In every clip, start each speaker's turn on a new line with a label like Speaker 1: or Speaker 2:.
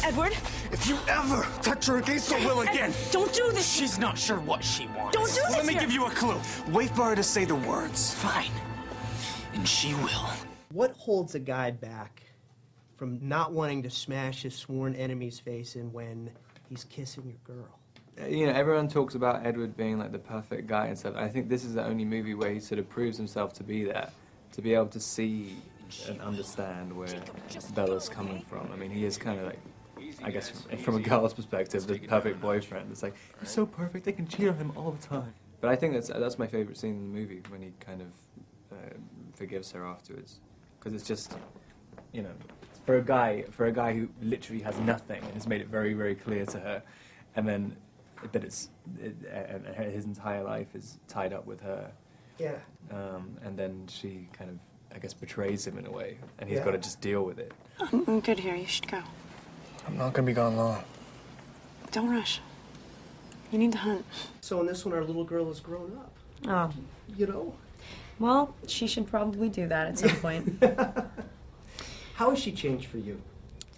Speaker 1: Edward?
Speaker 2: If you ever touch her against her will again...
Speaker 1: Don't do this!
Speaker 2: She's not sure what she wants.
Speaker 1: Don't do this!
Speaker 2: Let me give you a clue. Wait for her to say the words.
Speaker 1: Fine. And she will.
Speaker 3: What holds a guy back from not wanting to smash his sworn enemy's face in when he's kissing your girl?
Speaker 4: You know, everyone talks about Edward being like the perfect guy and stuff. I think this is the only movie where he sort of proves himself to be that, to be able to see and understand where Bella's coming from. I mean, he is kind of like, I guess from a girl's perspective, the perfect boyfriend. It's like, he's so perfect, they can cheat on him all the time. But I think that's my favorite scene in the movie, when he kind of forgives her afterwards. Because it's just, you know, for a guy who literally has nothing and has made it very, very clear to her, and then that and his entire life is tied up with her.
Speaker 3: Yeah.
Speaker 4: And then she kind of, I guess, betrays him in a way, and he's got to just deal with it.
Speaker 5: I'm good here. You should go.
Speaker 2: I'm not gonna be gone long.
Speaker 5: Don't rush. You need to hunt.
Speaker 3: So in this one, our little girl has grown up.
Speaker 6: Oh.
Speaker 3: You know?
Speaker 6: Well, she should probably do that at some point.
Speaker 3: How has she changed for you?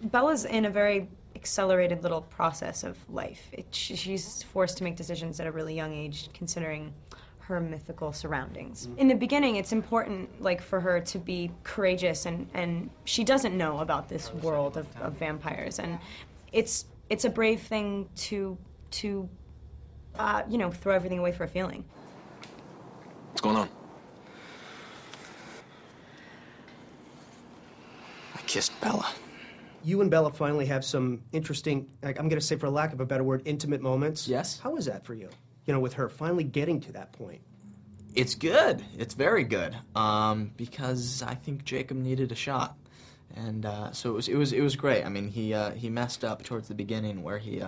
Speaker 6: Bella's in a very accelerated little process of life. She's forced to make decisions at a really young age, considering her mythical surroundings. In the beginning, it's important, like, for her to be courageous, and she doesn't know about this world of vampires, and it's a brave thing to you know, throw everything away for a feeling.
Speaker 2: What's going on? I kissed Bella.
Speaker 3: You and Bella finally have some interesting, like, I'm going to say, for lack of a better word, intimate moments.
Speaker 7: Yes.
Speaker 3: How was that for you? You know, with her finally getting to that point.
Speaker 7: It's good. It's very good. Because I think Jacob needed a shot, and so it was great. I mean, he messed up towards the beginning where he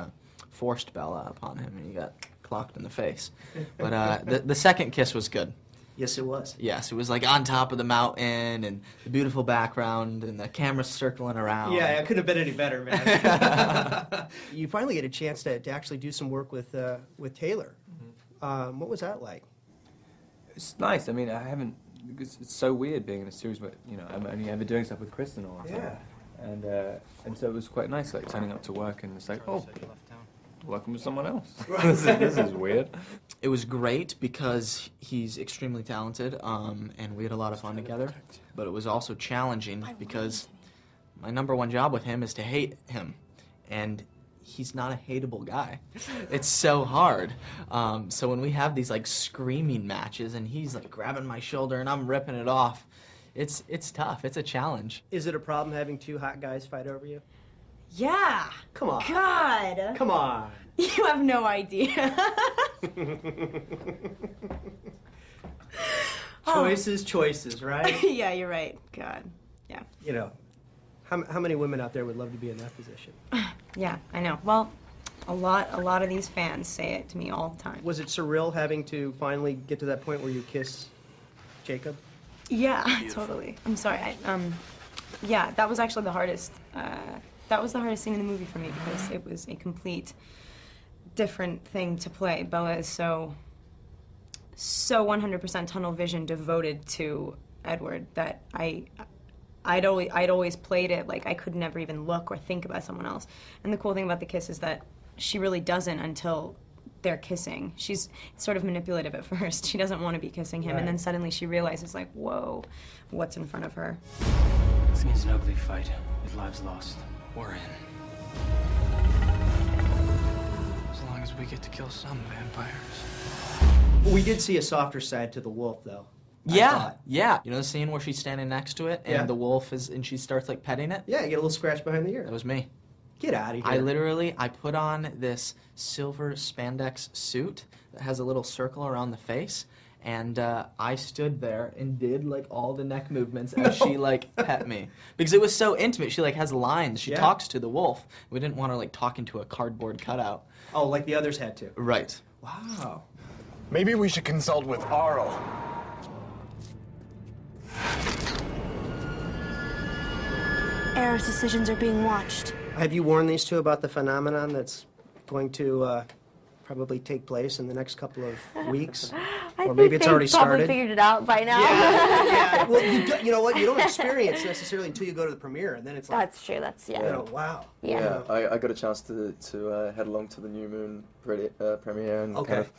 Speaker 7: forced Bella upon him, and he got clocked in the face. But the second kiss was good.
Speaker 3: Yes, it was.
Speaker 7: Yes, it was like on top of the mountain and the beautiful background and the camera circling around.
Speaker 3: Yeah, it couldn't have been any better, man. You finally get a chance to actually do some work with Taylor. Mm-hmm. What was that like?
Speaker 4: It's nice. I mean, I haven't, because it's so weird being in a series where, you know, I'm only ever doing stuff with Kristen all the time.
Speaker 3: Yeah.
Speaker 4: And so it was quite nice, like, turning up to work and it's like, oh, working with someone else. This is weird.
Speaker 7: It was great because he's extremely talented, and we had a lot of fun together. But it was also challenging because my #1 job with him is to hate him, and he's not a hateable guy. It's so hard. So when we have these like screaming matches, and he's like grabbing my shoulder and I'm ripping it off, it's tough. It's a challenge.
Speaker 3: Is it a problem having two hot guys fight over you?
Speaker 6: Yeah.
Speaker 3: Come on.
Speaker 6: God.
Speaker 3: Come on.
Speaker 6: You have no idea.
Speaker 3: Choices, right?
Speaker 6: Yeah, you're right. God. Yeah.
Speaker 3: You know, how many women out there would love to be in that position?
Speaker 6: Yeah, I know. Well, a lot of these fans say it to me all the time.
Speaker 3: Was it surreal having to finally get to that point where you kiss Jacob?
Speaker 6: Yeah, totally. I'm sorry. Yeah, that was actually the hardest. That was the hardest scene in the movie for me because it was a complete different thing to play. Bella is so 100% tunnel vision devoted to Edward that I'd always played it like I could never even look or think about someone else. And the cool thing about the kiss is that she really doesn't until they're kissing. She's sort of manipulative at first. She doesn't want to be kissing him, and then suddenly she realizes, like, whoa, what's in front of her?
Speaker 1: It's an ugly fight with lives lost. We're in. As long as we get to kill some vampires.
Speaker 3: We did see a softer side to the wolf, though.
Speaker 7: Yeah. You know the scene where she's standing next to it and the wolf and she starts like petting it?
Speaker 3: Yeah, you get a little scratch behind the ear.
Speaker 7: That was me.
Speaker 3: Get out of here.
Speaker 7: I put on this silver spandex suit that has a little circle around the face, and I stood there and did like all the neck movements as she like pet me. Because it was so intimate. She like has lines. She talks to the wolf. We didn't want her like talking to a cardboard cutout.
Speaker 3: Oh, like the others had to.
Speaker 7: Right.
Speaker 3: Wow.
Speaker 2: Maybe we should consult with Arl.
Speaker 5: Era's decisions are being watched.
Speaker 3: Have you warned these two about the phenomenon that's going to probably take place in the next couple of weeks?
Speaker 6: I
Speaker 3: Or maybe it's already
Speaker 8: they probably
Speaker 3: started.
Speaker 8: figured it out by now.
Speaker 3: Yeah. Well, you know what? You don't experience necessarily until you go to the premiere, and then it's like,
Speaker 8: That's true. That's
Speaker 3: you know, wow.
Speaker 8: Yeah.
Speaker 4: I got a chance to head along to the New Moon premiere and kind of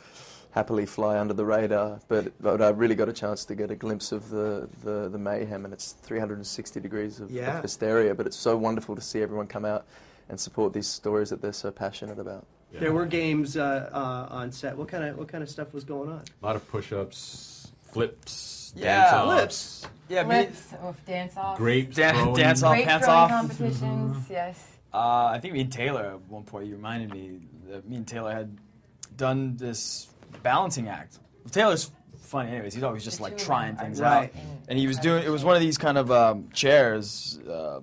Speaker 4: happily fly under the radar, but I really got a chance to get a glimpse of the mayhem, and it's 360 degrees of hysteria, but it's so wonderful to see everyone come out and support these stories that they're so passionate about.
Speaker 3: Yeah. There were games on set. What kind of stuff was going on?
Speaker 9: A lot of push-ups, flips,
Speaker 10: Yeah,
Speaker 3: flips.
Speaker 10: Yeah,
Speaker 11: Flips or dance-offs.
Speaker 9: Grape
Speaker 10: dance off,
Speaker 11: Grape
Speaker 10: pants
Speaker 11: throwing
Speaker 10: off.
Speaker 11: competitions, yes.
Speaker 10: I think me and Taylor at one point, you reminded me that me and Taylor had done this balancing act. Taylor's funny anyways, he's always just like trying things out. And he was doing, it was one of these kind of chairs,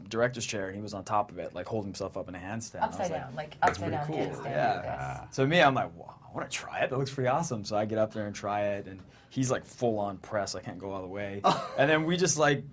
Speaker 10: director's chair, and he was on top of it, like holding himself up in a handstand.
Speaker 11: Upside down, like upside down handstand.
Speaker 10: Yeah. So me, I'm like, wow, I want to try it. That looks pretty awesome. So I get up there and try it, and he's like full on press. I can't go all the way. And then we just like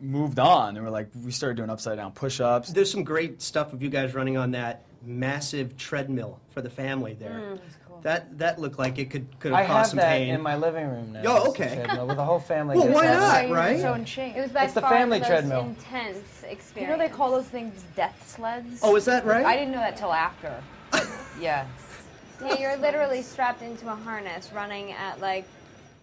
Speaker 10: moved on, and we started doing upside down push-ups.
Speaker 3: There's some great stuff of you guys running on that massive treadmill for the family there.
Speaker 11: Cool.
Speaker 3: That looked like it could have caused some pain.
Speaker 12: I have that in my living roroom now.
Speaker 3: Oh, okay.
Speaker 12: With the whole family.
Speaker 3: Well, why not,
Speaker 8: So
Speaker 3: right?
Speaker 8: So in shape. It was by
Speaker 12: It's the
Speaker 8: far
Speaker 12: family
Speaker 8: the most
Speaker 12: treadmill.
Speaker 8: intense experience.
Speaker 11: You know they call those things death sleds?
Speaker 3: Oh, is that right?
Speaker 11: I didn't know that till after. Yes.
Speaker 8: Yeah, you're literally strapped into a harness running at like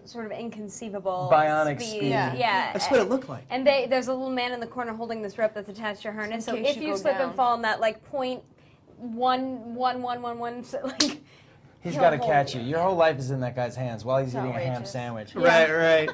Speaker 8: sort of inconceivable
Speaker 12: Bionic
Speaker 8: speed.
Speaker 12: speed.
Speaker 8: Yeah.
Speaker 3: That's what it looked like.
Speaker 8: And there's a little man in the corner holding this rope that's attached to your harness. So
Speaker 11: case
Speaker 8: if
Speaker 11: you
Speaker 8: you
Speaker 11: go
Speaker 8: slip
Speaker 11: down.
Speaker 8: and fall in that like 0.1111, so, like
Speaker 12: He's
Speaker 8: he'll
Speaker 12: got to
Speaker 8: hold
Speaker 12: catch you. Your whole life is in that guy's hands while he's eating a ham
Speaker 8: outrageous.
Speaker 12: sandwich.
Speaker 3: Right.